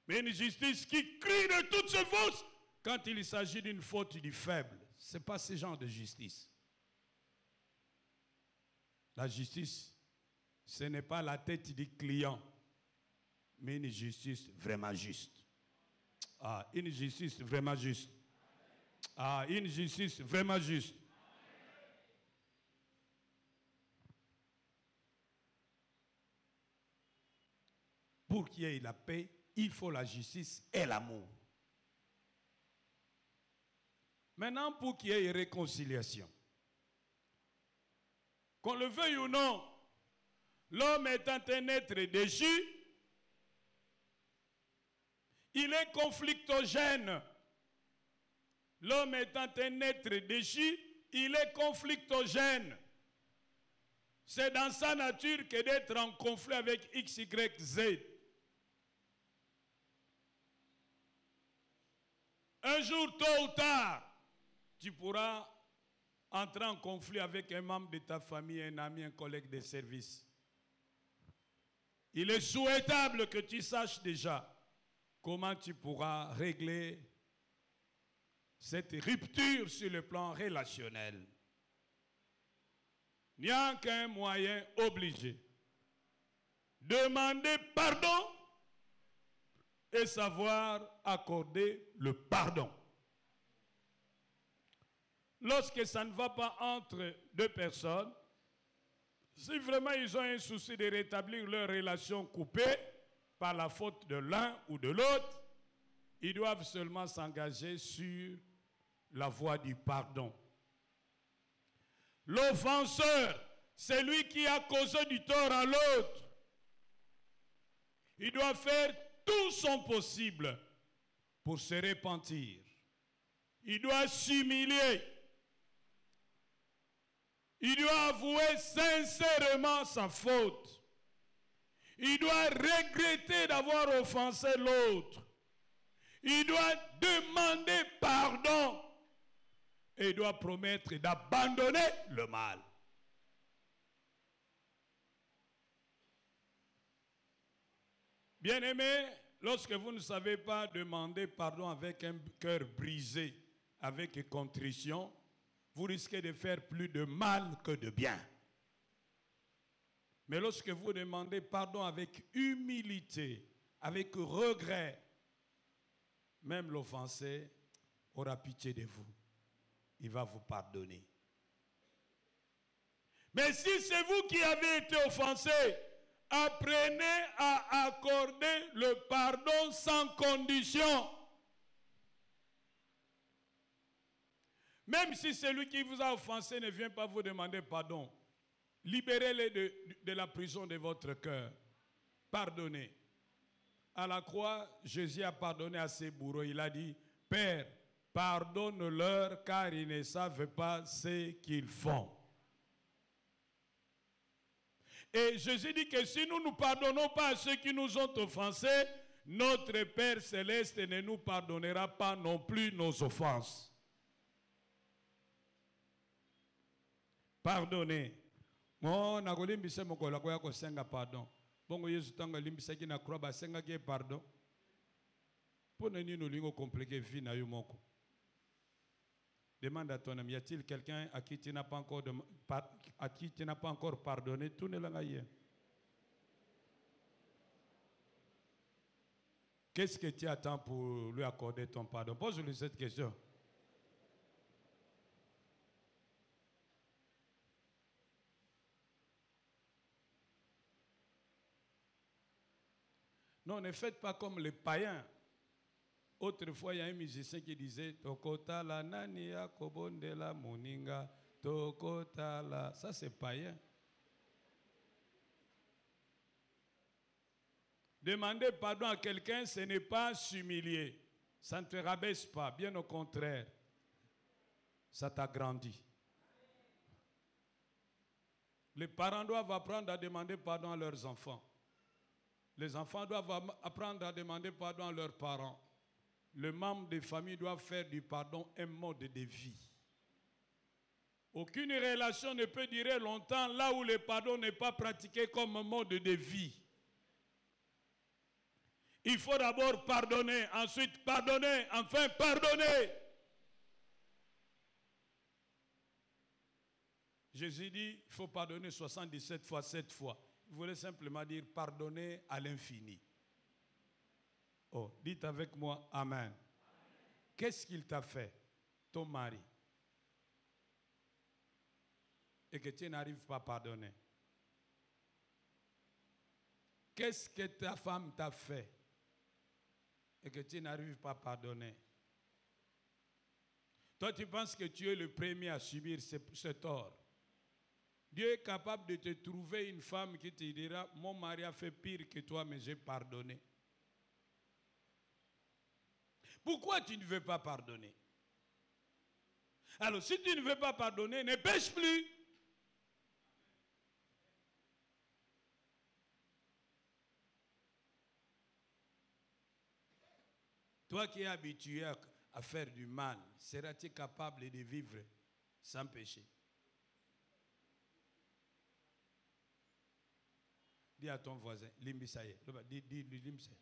Mais une justice qui crie de toutes ses forces quand il s'agit d'une faute du faible. Ce n'est pas ce genre de justice. La justice, ce n'est pas la tête du client, mais une justice vraiment juste. Ah, une justice vraiment juste. Ah, une justice vraiment juste. Pour qu'il y ait la paix, il faut la justice et l'amour. Maintenant, pour qu'il y ait réconciliation, qu'on le veuille ou non, l'homme étant un être déchu, il est conflictogène. L'homme étant un être déchu, il est conflictogène. C'est dans sa nature que d'être en conflit avec X, Y, Z. Un jour, tôt ou tard, tu pourras entrer en conflit avec un membre de ta famille, un ami, un collègue de service. Il est souhaitable que tu saches déjà comment tu pourras régler cette rupture sur le plan relationnel. Il n'y a qu'un moyen obligé. Demander pardon et savoir accorder le pardon. Lorsque ça ne va pas entre deux personnes, si vraiment ils ont un souci de rétablir leur relation coupée par la faute de l'un ou de l'autre, ils doivent seulement s'engager sur la voie du pardon. L'offenseur, c'est lui qui a causé du tort à l'autre. Il doit faire tout son possible pour se repentir. Il doit s'humilier. Il doit avouer sincèrement sa faute. Il doit regretter d'avoir offensé l'autre. Il doit demander pardon. Et il doit promettre d'abandonner le mal. Bien-aimés, lorsque vous ne savez pas demander pardon avec un cœur brisé, avec contrition, vous risquez de faire plus de mal que de bien. Mais lorsque vous demandez pardon avec humilité, avec regret, même l'offensé aura pitié de vous. Il va vous pardonner. Mais si c'est vous qui avez été offensé, apprenez à accorder le pardon sans condition. Même si celui qui vous a offensé ne vient pas vous demander pardon, libérez-le de la prison de votre cœur. Pardonnez. À la croix, Jésus a pardonné à ses bourreaux. Il a dit, Père, pardonne-leur car ils ne savent pas ce qu'ils font. Et Jésus dit que si nous ne pardonnons pas à ceux qui nous ont offensés, notre Père céleste ne nous pardonnera pas non plus nos offenses. Pardonnez. Moi, na kolimbisa mokola kwa ko senga pardon. Bongo Yesu tanga limbisa ki na croix ba senga ki pardon. Pour ne nous lingo compliqué vie na yo moko. Demande à ton ami, y a-t-il quelqu'un à qui tu n'as pas encore pardonné? Tout ne l'a rien. Qu'est-ce que tu attends pour lui accorder ton pardon? Pose-lui cette question. Non, ne faites pas comme les païens. Autrefois, il y a un musicien qui disait Tokota la nania kobonde la moninga Tokota la. Ça, c'est païen. Demander pardon à quelqu'un, ce n'est pas s'humilier. Ça ne te rabaisse pas, bien au contraire. Ça t'agrandit. Les parents doivent apprendre à demander pardon à leurs enfants. Les enfants doivent apprendre à demander pardon à leurs parents. Les membres des familles doivent faire du pardon un mode de vie. Aucune relation ne peut durer longtemps là où le pardon n'est pas pratiqué comme un mode de vie. Il faut d'abord pardonner, ensuite pardonner, enfin pardonner. Jésus dit, il faut pardonner 77 fois, 7 fois. Il voulait simplement dire pardonner à l'infini. Oh, dites avec moi, Amen. Qu'est-ce qu'il t'a fait, ton mari, et que tu n'arrives pas à pardonner? Qu'est-ce que ta femme t'a fait et que tu n'arrives pas à pardonner? Toi, tu penses que tu es le premier à subir ce tort. Dieu est capable de te trouver une femme qui te dira, mon mari a fait pire que toi, mais j'ai pardonné. Pourquoi tu ne veux pas pardonner? Alors, si tu ne veux pas pardonner, ne pêche plus. Toi qui es habitué à faire du mal, seras-tu capable de vivre sans péché? Dis à ton voisin, Limbisaye. Dis Limbisaye.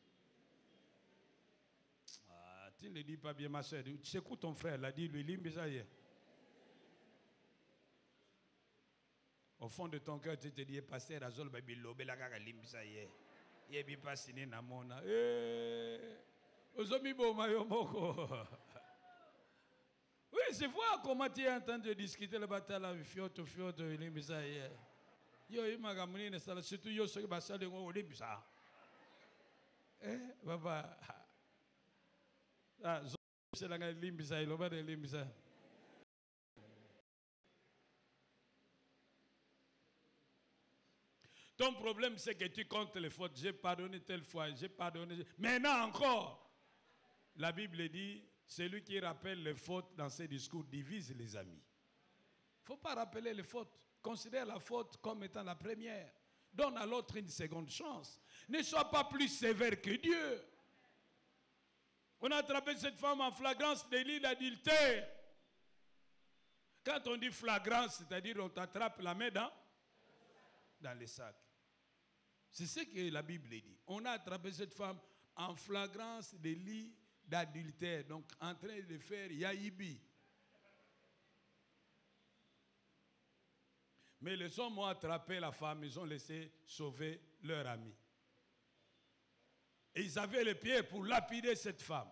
Ah, tu ne le dis pas bien, ma soeur. Tu sais quoi ton frère l'a dit, lui, Limbisaye. Au fond de ton cœur, tu te dis, pasteur Azol, baby, lobe la gaga Limbisaye. Yebi pasine na mona. Ozomi bo mayo moko. Oui, c'est vrai comment tu es en train de discuter le bataille, fioto, Limbisaye. Yo imagamuni ne sala surtout yo so ba sala ngo Limbisa. Baba. Ah, c'est la Limbisa, il va de Limbisa. Ton problème, c'est que tu comptes les fautes. J'ai pardonné telle fois, j'ai pardonné. Maintenant encore, la Bible dit, celui qui rappelle les fautes dans ses discours divise les amis. Il ne faut pas rappeler les fautes. Considère la faute comme étant la première. Donne à l'autre une seconde chance. Ne sois pas plus sévère que Dieu. On a attrapé cette femme en flagrance délit d'adultère. Quand on dit flagrance, c'est-à-dire on t'attrape la main dans les sacs. C'est ce que la Bible dit. On a attrapé cette femme en flagrance délit d'adultère. Donc en train de faire yaïbi. Mais les hommes ont attrapé la femme, ils ont laissé sauver leur ami. Et ils avaient les pieds pour lapider cette femme.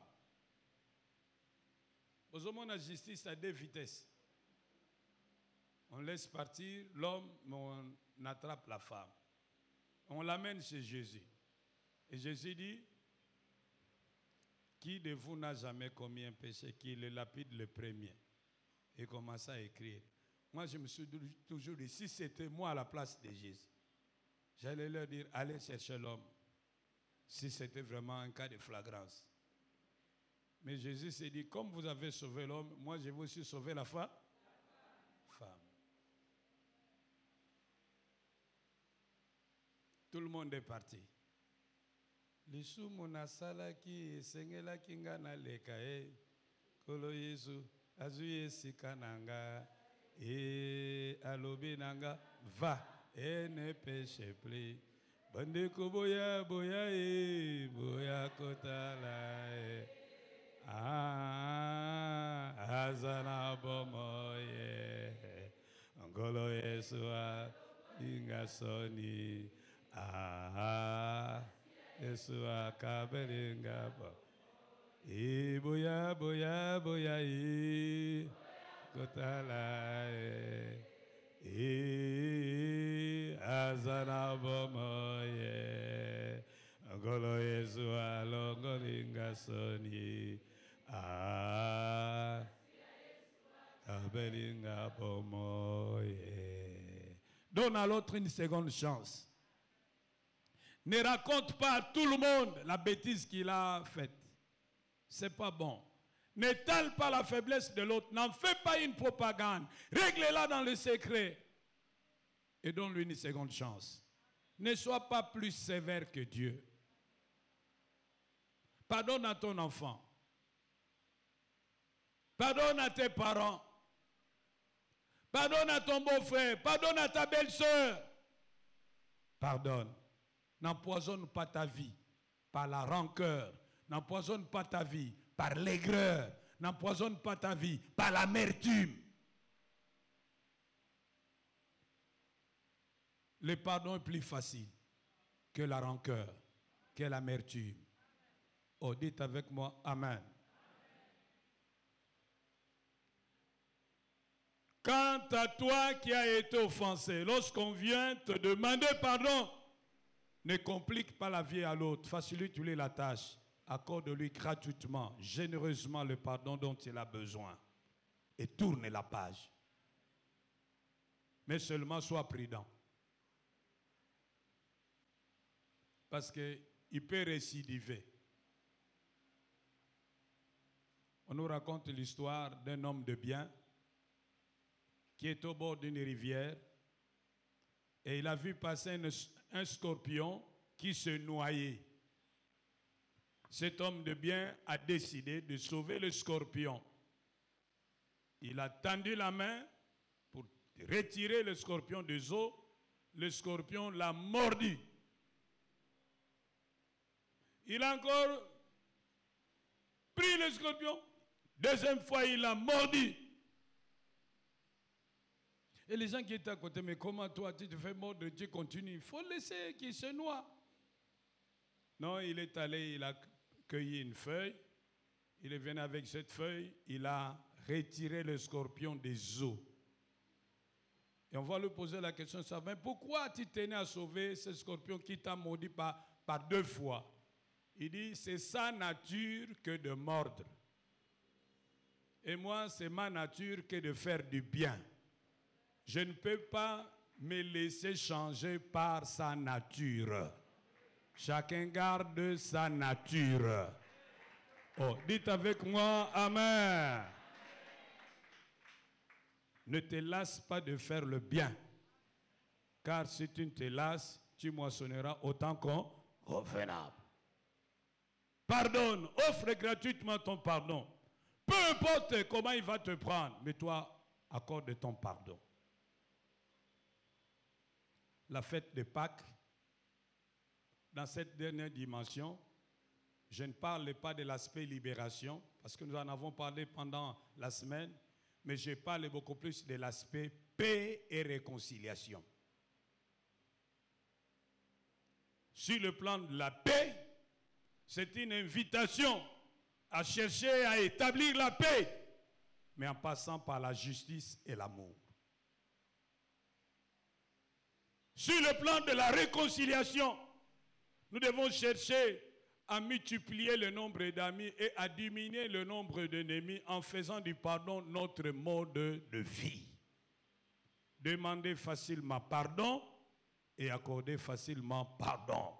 Aux hommes, la justice à deux vitesses. On laisse partir l'homme, mais on attrape la femme. On l'amène chez Jésus. Et Jésus dit, qui de vous n'a jamais commis un péché, qui le lapide le premier? Et commence à écrire. Moi, je me suis toujours dit, si c'était moi à la place de Jésus, j'allais leur dire, allez chercher l'homme, si c'était vraiment un cas de flagrance. Mais Jésus s'est dit, comme vous avez sauvé l'homme, moi je vais aussi sauver la femme. Tout le monde est parti. lisumu nasalaki esengelaki nga naleka ye Nkolo Yesu azwi esika na nga alobi na nga va et ne péche plus. Bandeko boya boya boya kotala azana bomoye Nkolo Yesu inga soni Yesu akabelinga bo boya boya boya kotala azana bomoye Nkolo Yesu alongolinga soni akabelinga bomoye. Donne à l'autre une seconde chance. Ne raconte pas à tout le monde la bêtise qu'il a faite. C'est pas bon. N'étale pas la faiblesse de l'autre. N'en fais pas une propagande. Règle-la dans le secret. Et donne-lui une seconde chance. Ne sois pas plus sévère que Dieu. Pardonne à ton enfant. Pardonne à tes parents. Pardonne à ton beau-frère. Pardonne à ta belle-sœur. Pardonne. N'empoisonne pas ta vie par la rancœur. N'empoisonne pas ta vie par l'aigreur. N'empoisonne pas ta vie par l'amertume. Le pardon est plus facile que la rancœur, que l'amertume. Oh, dites avec moi, Amen. Quant à toi qui as été offensé, lorsqu'on vient te demander pardon, ne complique pas la vie à l'autre, facilite-lui la tâche, accorde-lui gratuitement, généreusement le pardon dont il a besoin et tourne la page. Mais seulement sois prudent. Parce qu'il peut récidiver. On nous raconte l'histoire d'un homme de bien qui est au bord d'une rivière et il a vu passer un scorpion qui se noyait. Cet homme de bien a décidé de sauver le scorpion. Il a tendu la main pour retirer le scorpion des eaux. Le scorpion l'a mordu. Il a encore pris le scorpion. Deuxième fois, il l'a mordu. Et les gens qui étaient à côté, mais comment toi, tu te fais mordre, tu continues. Il faut laisser qu'il se noie. Non, il est allé, il a cueilli une feuille. Il est venu avec cette feuille. Il a retiré le scorpion des eaux. Et on va lui poser la question, ça, mais pourquoi tu tenais à sauver ce scorpion qui t'a maudit par deux fois? Il dit, c'est sa nature que de mordre. Et moi, c'est ma nature que de faire du bien. Je ne peux pas me laisser changer par sa nature. Chacun garde sa nature. Oh, dites avec moi, Amen. Ne te lasse pas de faire le bien. Car si tu ne te lasses, tu moissonneras autant qu'on convenable. Pardonne, offre gratuitement ton pardon. Peu importe comment il va te prendre, mais toi, accorde ton pardon. La fête de Pâques, dans cette dernière dimension, je ne parle pas de l'aspect libération, parce que nous en avons parlé pendant la semaine, mais je parle beaucoup plus de l'aspect paix et réconciliation. Sur le plan de la paix, c'est une invitation à chercher à établir la paix, mais en passant par la justice et l'amour. Sur le plan de la réconciliation, nous devons chercher à multiplier le nombre d'amis et à diminuer le nombre d'ennemis en faisant du pardon notre mode de vie. Demander facilement pardon et accorder facilement pardon.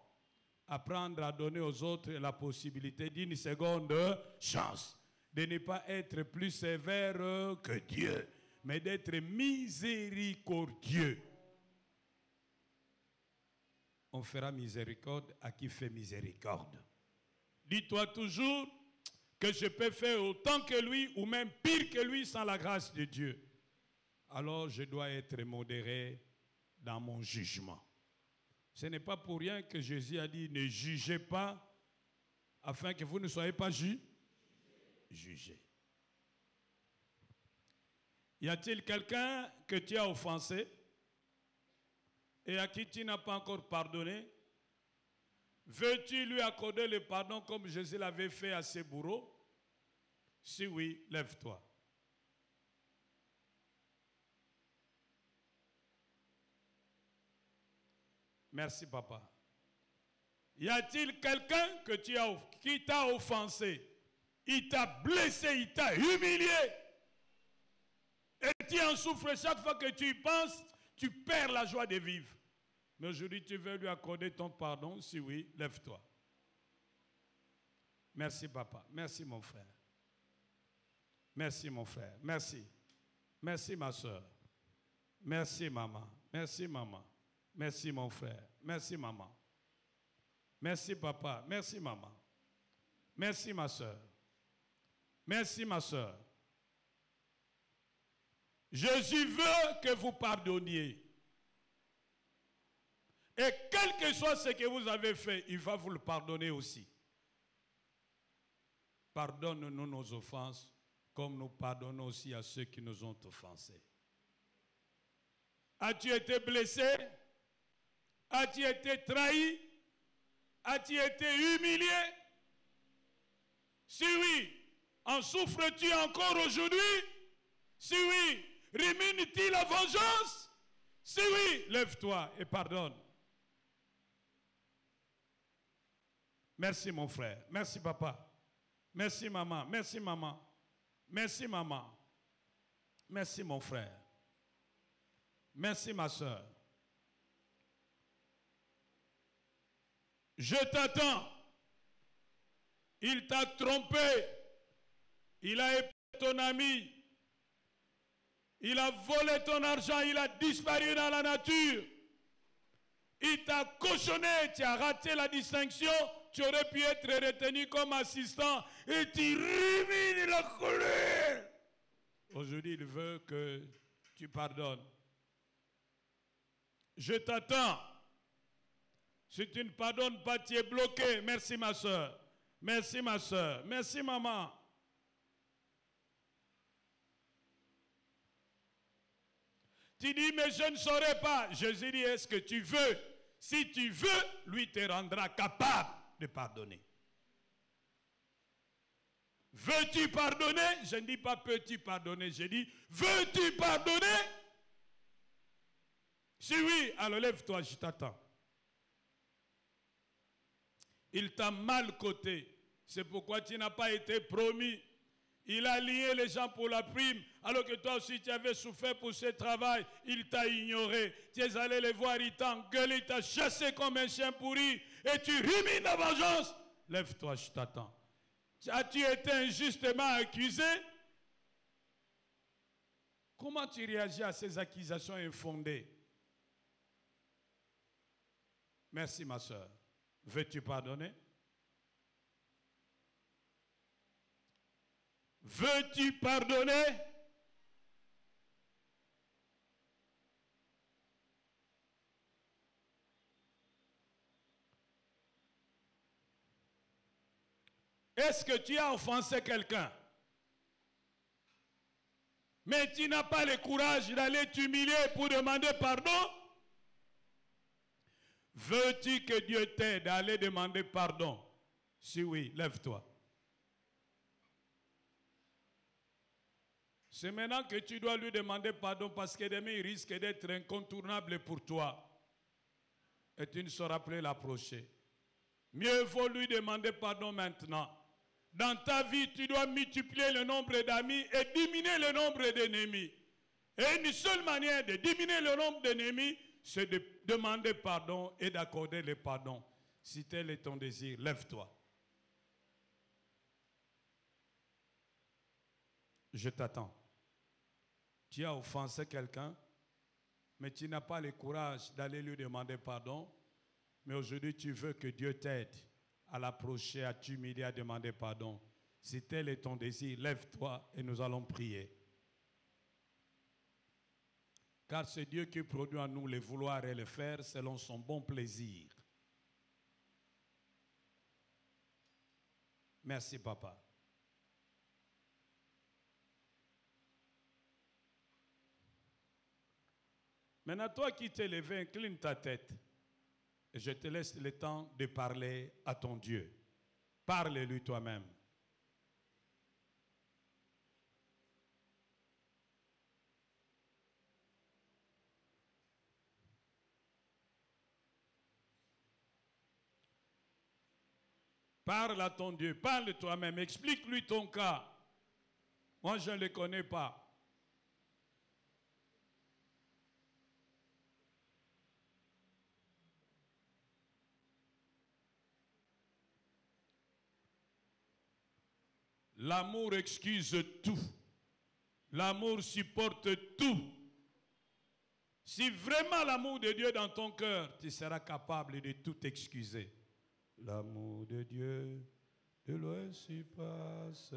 Apprendre à donner aux autres la possibilité d'une seconde chance. De ne pas être plus sévère que Dieu, mais d'être miséricordieux. on fera miséricorde à qui fait miséricorde. Dis-toi toujours que je peux faire autant que lui ou même pire que lui sans la grâce de Dieu. Alors je dois être modéré dans mon jugement. Ce n'est pas pour rien que Jésus a dit ne jugez pas afin que vous ne soyez pas jugés. Y a-t-il quelqu'un que tu as offensé et à qui tu n'as pas encore pardonné? Veux-tu lui accorder le pardon comme Jésus l'avait fait à ses bourreaux? Si oui, lève-toi. Merci, papa. Y a-t-il quelqu'un qui t'a offensé? Il t'a blessé, il t'a humilié. Et tu en souffres chaque fois que tu y penses, tu perds la joie de vivre. Mais aujourd'hui, tu veux lui accorder ton pardon? Si oui, lève-toi. Merci, papa. Merci, mon frère. Merci, mon frère. Merci. Merci, ma soeur. Merci, maman. Merci, maman. Merci, mon frère. Merci, maman. Merci, papa. Merci, maman. Merci, ma soeur. Merci, ma soeur. Jésus veut que vous pardonniez. Et quel que soit ce que vous avez fait, il va vous le pardonner aussi. Pardonne-nous nos offenses, comme nous pardonnons aussi à ceux qui nous ont offensés. As-tu été blessé? As-tu été trahi? As-tu été humilié? Si oui, en souffres-tu encore aujourd'hui? Si oui, rumine-t-il la vengeance? Si oui, lève-toi et pardonne. Merci mon frère, merci papa, merci maman, merci maman, merci maman, merci mon frère, merci ma soeur. Je t'attends. Il t'a trompé. Il a été ton ami. Il a volé ton argent. Il a disparu dans la nature. Il t'a cochonné. Tu as raté la distinction. Tu aurais pu être retenu comme assistant. Et tu rumines la colère. Aujourd'hui, il veut que tu pardonnes. Je t'attends. Si tu ne pardonnes pas, tu es bloqué. Merci ma soeur. Merci ma soeur. Merci maman. Tu dis, mais je ne saurais pas. Jésus dit, est-ce que tu veux? Si tu veux, lui te rendra capable de pardonner. Veux-tu pardonner? Je ne dis pas peux-tu pardonner. Je dis, veux-tu pardonner? Si oui, alors lève-toi, je t'attends. Il t'a mal coté. C'est pourquoi tu n'as pas été promis. Il a lié les gens pour la prime, alors que toi aussi tu avais souffert pour ce travail. Il t'a ignoré. Tu es allé les voir, il t'a engueulé, il t'a chassé comme un chien pourri. Et tu rumines la vengeance. Lève-toi, je t'attends. As-tu été injustement accusé? Comment tu réagis à ces accusations infondées? Merci ma soeur. Veux-tu pardonner? Veux-tu pardonner? Est-ce que tu as offensé quelqu'un? Mais tu n'as pas le courage d'aller t'humilier pour demander pardon? Veux-tu que Dieu t'aide à aller demander pardon? Si oui, lève-toi. C'est maintenant que tu dois lui demander pardon parce que demain il risque d'être incontournable pour toi. Et tu ne sauras plus l'approcher. Mieux vaut lui demander pardon maintenant. Dans ta vie, tu dois multiplier le nombre d'amis et diminuer le nombre d'ennemis. Et une seule manière de diminuer le nombre d'ennemis, c'est de demander pardon et d'accorder le pardon. Si tel est ton désir, lève-toi. Je t'attends. Tu as offensé quelqu'un, mais tu n'as pas le courage d'aller lui demander pardon. Mais aujourd'hui, tu veux que Dieu t'aide à l'approcher, à t'humilier, à demander pardon. Si tel est ton désir, lève-toi et nous allons prier. Car c'est Dieu qui produit en nous le vouloir et le faire selon son bon plaisir. Merci, Papa. Maintenant, toi qui t'es levé, incline ta tête. Et je te laisse le temps de parler à ton Dieu. Parle-lui toi-même. Parle à ton Dieu, parle toi-même, explique-lui ton cas. Moi, je ne le connais pas. L'amour excuse tout. L'amour supporte tout. Si vraiment l'amour de Dieu est dans ton cœur, tu seras capable de tout excuser. L'amour de Dieu, de loin s'y passe.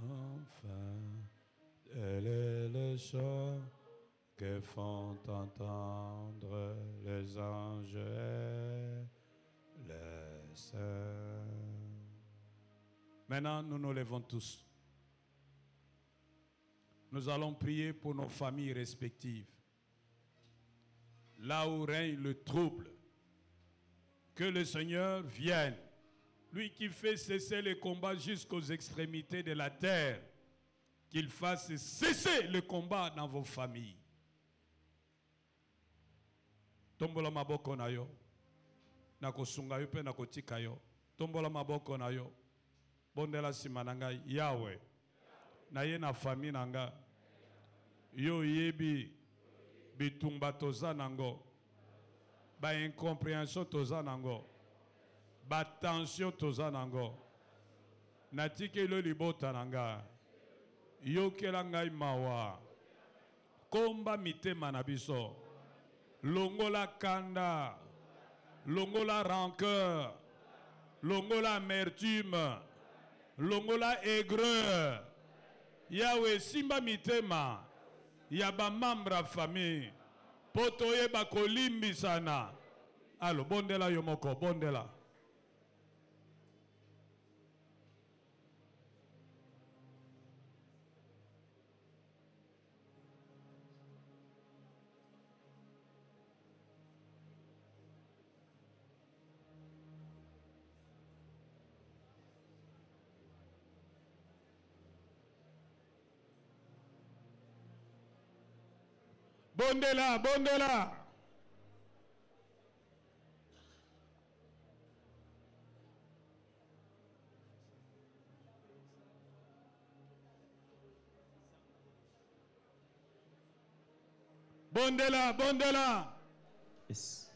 Enfin, tel est le chant que font entendre les anges et les saints. Maintenant, nous nous levons tous. Nous allons prier pour nos familles respectives. Là où règne le trouble, que le Seigneur vienne. Lui qui fait cesser les combats jusqu'aux extrémités de la terre, qu'il fasse cesser le combat dans vos familles. Tombola maboko na yo, nakosunga yo pe nakotika yo. Tombola maboko na yo, bondela sima na ngai Yahweh. Na ye na famille na nga, yo yebi bitumba toza nango, ba incompréhension toza nango, ba tension toza nango. Natike lo libota nanga. Yokela ngai mawa. Komba mitema na biso. Longola kanda. Longola rancœur. Longola amertume. Longola aigreur. Yahweh simba mitema. Yaba mambra famille. Potoye bakolimbi sana. Alo bondela yomoko bondela. Bondela, bondela. Bondela, bondela. Yes.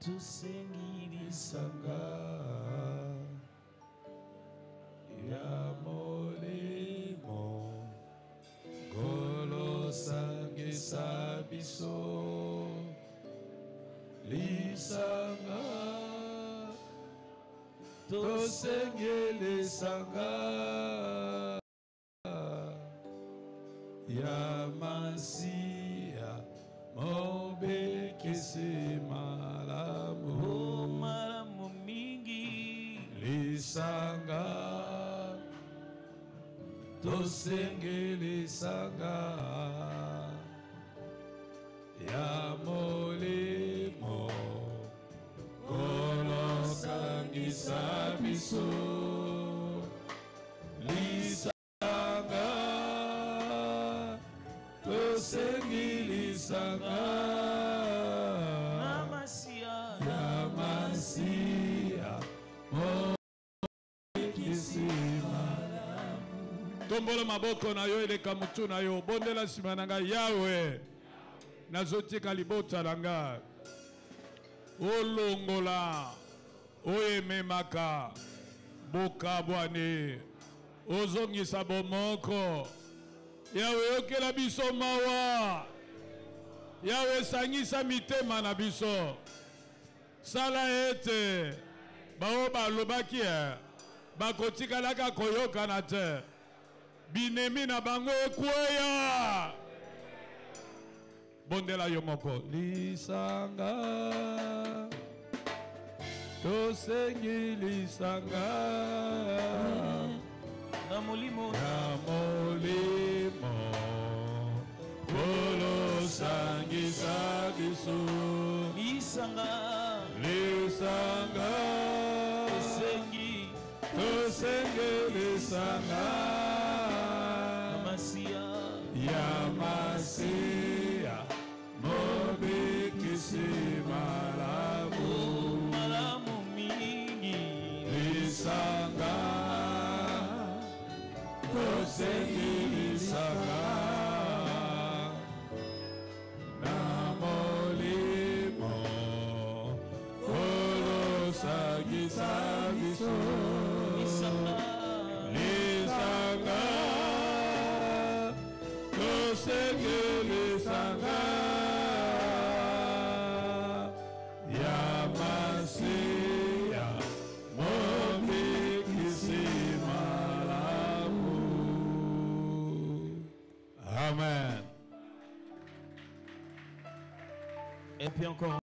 Tusengiri sanga ya molimo golo sangi sabiso lisanga tusengele sanga ya Masia lisanga tosengelisanga ya molimo kolosangisa biso lisanga tosengilisanga ya masia tombola maboko na yo eleka mutu na yo bondela sima na ngai yawe nazotika libota na ngai olongola oyememaka bokabwane ozongisa bomoko yawe yokela biso mawa yawe sangisa mitema na biso sala ete bao balobaki bakotikalaka koyokana te binemi na bango ekweya bondela yo moko lisanga tosengi lisanga na molimo kolosangisa biso lisanga tosengi lisanga ya masia mobikisi malamu mingi lisanga tosengi lisanga na molimo kolosangisa biso lisanga tosengelisanga ya masia mobikisi malamu. Amen. Et puis encore